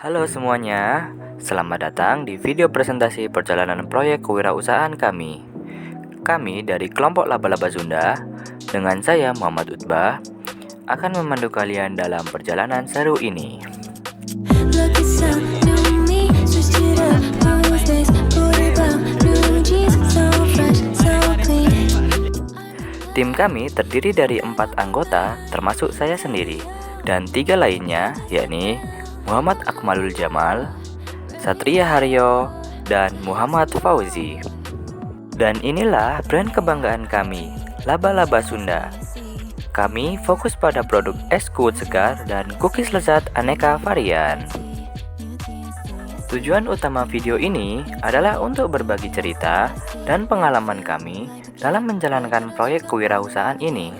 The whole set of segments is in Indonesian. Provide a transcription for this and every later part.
Halo semuanya, selamat datang di video presentasi perjalanan proyek kewirausahaan kami. Kami dari kelompok Laba-Laba Sunda, dengan saya Muhammad Utbah, akan memandu kalian dalam perjalanan seru ini. Tim kami terdiri dari 4 anggota, termasuk saya sendiri, dan 3 lainnya, yakni Muhammad Akmalul Jamal, Satria Haryo, dan Muhammad Fauzi. Dan inilah brand kebanggaan kami, Laba-Laba Sunda. Kami fokus pada produk es kuut segar dan cookies lezat aneka varian. Tujuan utama video ini adalah untuk berbagi cerita dan pengalaman kami dalam menjalankan proyek kewirausahaan ini,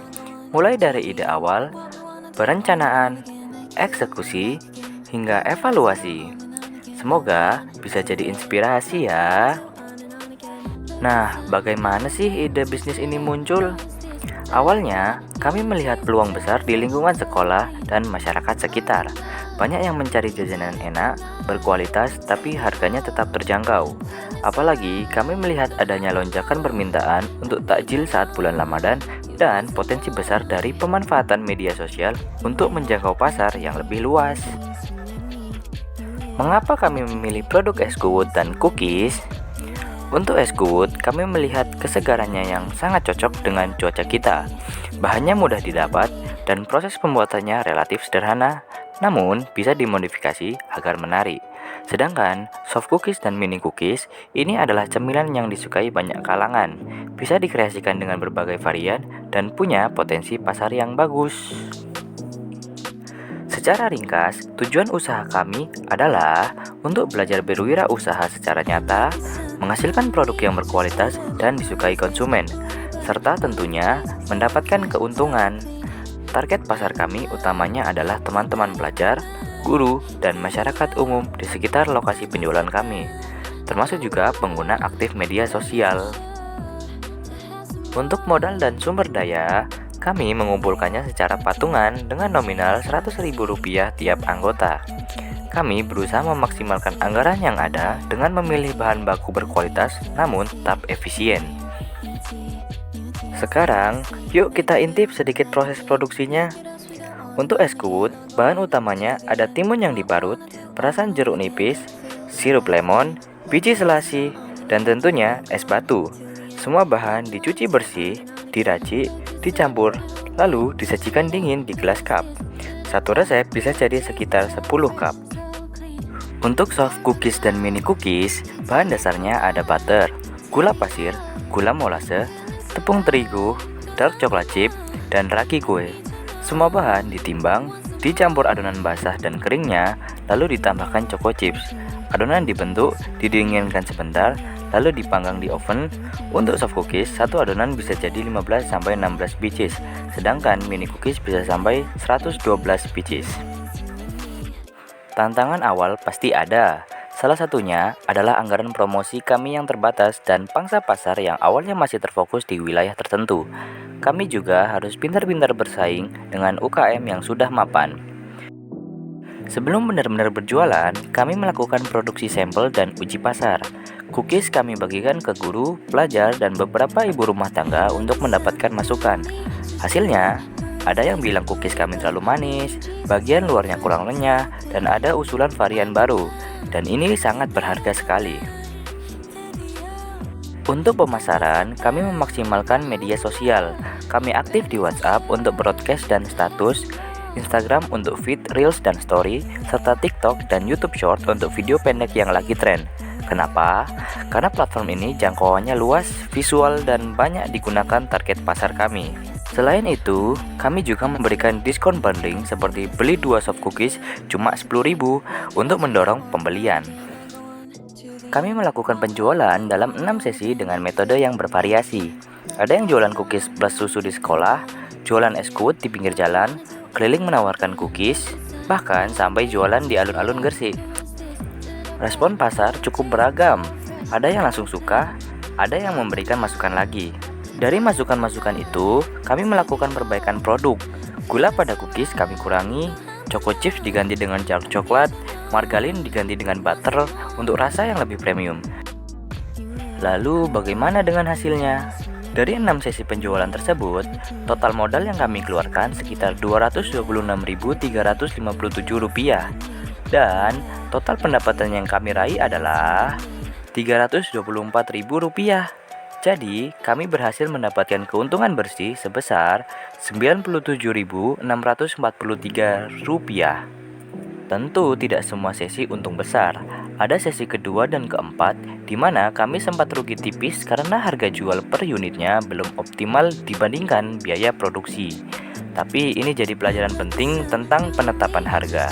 mulai dari ide awal, perencanaan, eksekusi, hingga evaluasi. Semoga bisa jadi inspirasi ya. Nah, bagaimana sih ide bisnis ini muncul? Awalnya, kami melihat peluang besar di lingkungan sekolah dan masyarakat sekitar. Banyak yang mencari jajanan enak, berkualitas, tapi harganya tetap terjangkau. Apalagi kami melihat adanya lonjakan permintaan untuk takjil saat bulan Ramadan dan potensi besar dari pemanfaatan media sosial untuk menjangkau pasar yang lebih luas. Mengapa kami memilih produk es kuut dan cookies? Untuk es kuut, kami melihat kesegarannya yang sangat cocok dengan cuaca kita. Bahannya mudah didapat dan proses pembuatannya relatif sederhana, namun bisa dimodifikasi agar menarik. Sedangkan soft cookies dan mini cookies ini adalah cemilan yang disukai banyak kalangan, bisa dikreasikan dengan berbagai varian dan punya potensi pasar yang bagus. Secara ringkas, tujuan usaha kami adalah untuk belajar berwirausaha secara nyata, menghasilkan produk yang berkualitas dan disukai konsumen, serta tentunya mendapatkan keuntungan. Target pasar kami utamanya adalah teman-teman pelajar, guru, dan masyarakat umum di sekitar lokasi penjualan kami, termasuk juga pengguna aktif media sosial. Untuk modal dan sumber daya, kami mengumpulkannya secara patungan dengan nominal Rp100.000 tiap anggota. Kami berusaha memaksimalkan anggaran yang ada dengan memilih bahan baku berkualitas namun tetap efisien. Sekarang, yuk kita intip sedikit proses produksinya. Untuk es kuut, bahan utamanya ada timun yang diparut, perasan jeruk nipis, sirup lemon, biji selasi, dan tentunya es batu. Semua bahan dicuci bersih, diracik, dicampur, lalu disajikan dingin di gelas cup. Satu resep bisa jadi sekitar 10 cup. Untuk soft cookies dan mini cookies, bahan dasarnya ada butter, gula pasir, gula molase, tepung terigu, dark chocolate chip, dan ragi kue. Semua bahan ditimbang, dicampur adonan basah dan keringnya, lalu ditambahkan choco chips. Adonan dibentuk, didinginkan sebentar, lalu dipanggang di oven. Untuk soft cookies, satu adonan bisa jadi 15-16 biji, sedangkan mini cookies bisa sampai 112 biji. Tantangan awal pasti ada. Salah satunya adalah anggaran promosi kami yang terbatas dan pangsa pasar yang awalnya masih terfokus di wilayah tertentu. Kami juga harus pintar-pintar bersaing dengan UKM yang sudah mapan. Sebelum benar-benar berjualan, kami melakukan produksi sampel dan uji pasar. Cookies kami bagikan ke guru, pelajar, dan beberapa ibu rumah tangga untuk mendapatkan masukan. Hasilnya, ada yang bilang cookies kami terlalu manis, bagian luarnya kurang renyah, dan ada usulan varian baru. Dan ini sangat berharga sekali. Untuk pemasaran, kami memaksimalkan media sosial. Kami aktif di WhatsApp untuk broadcast dan status, Instagram untuk feed, reels, dan story, serta TikTok dan YouTube Short untuk video pendek yang lagi tren. Kenapa? Karena platform ini jangkauannya luas, visual, dan banyak digunakan target pasar kami. Selain itu, kami juga memberikan diskon bundling seperti beli 2 soft cookies cuma Rp10.000 untuk mendorong pembelian. Kami melakukan penjualan dalam 6 sesi dengan metode yang bervariasi. Ada yang jualan cookies plus susu di sekolah, jualan es kuut di pinggir jalan, keliling menawarkan cookies, bahkan sampai jualan di alun-alun Gresik. Respon pasar cukup beragam. Ada yang langsung suka, ada yang memberikan masukan lagi. Dari masukan-masukan itu, kami melakukan perbaikan produk. Gula pada cookies kami kurangi, choco chips diganti dengan dark coklat, margarin diganti dengan butter untuk rasa yang lebih premium. Lalu bagaimana dengan hasilnya? Dari 6 sesi penjualan tersebut, total modal yang kami keluarkan sekitar Rp226.357 dan total pendapatan yang kami raih adalah Rp324.000. Jadi, kami berhasil mendapatkan keuntungan bersih sebesar Rp97.643. Tentu tidak semua sesi untung besar. Ada sesi kedua dan keempat, di mana kami sempat rugi tipis karena harga jual per unitnya belum optimal dibandingkan biaya produksi. Tapi ini jadi pelajaran penting tentang penetapan harga.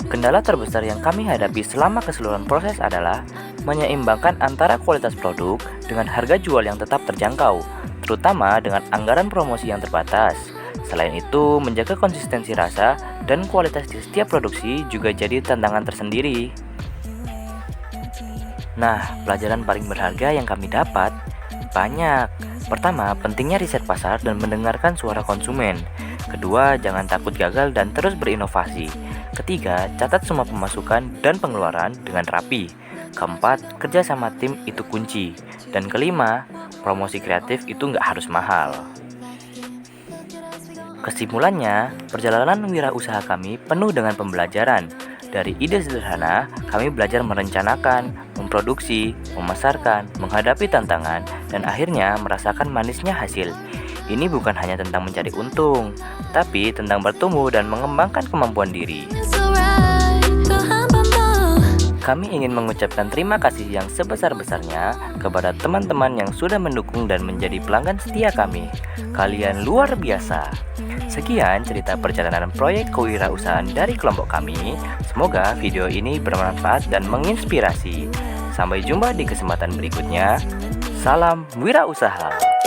Kendala terbesar yang kami hadapi selama keseluruhan proses adalah menyeimbangkan antara kualitas produk dengan harga jual yang tetap terjangkau, terutama dengan anggaran promosi yang terbatas. Selain itu, menjaga konsistensi rasa dan kualitas di setiap produksi juga jadi tantangan tersendiri. Nah, pelajaran paling berharga yang kami dapat banyak. Pertama, pentingnya riset pasar dan mendengarkan suara konsumen. Kedua, jangan takut gagal dan terus berinovasi. Ketiga, catat semua pemasukan dan pengeluaran dengan rapi. Keempat, kerja sama tim itu kunci. Dan kelima, promosi kreatif itu nggak harus mahal. Kesimpulannya, perjalanan wirausaha kami penuh dengan pembelajaran. Dari ide sederhana, kami belajar merencanakan, memproduksi, memasarkan, menghadapi tantangan, dan akhirnya merasakan manisnya hasil. Ini bukan hanya tentang mencari untung, tapi tentang bertumbuh dan mengembangkan kemampuan diri. Kami ingin mengucapkan terima kasih yang sebesar-besarnya kepada teman-teman yang sudah mendukung dan menjadi pelanggan setia kami. Kalian luar biasa. Sekian cerita perjalanan proyek kewirausahaan dari kelompok kami. Semoga video ini bermanfaat dan menginspirasi. Sampai jumpa di kesempatan berikutnya. Salam wirausaha.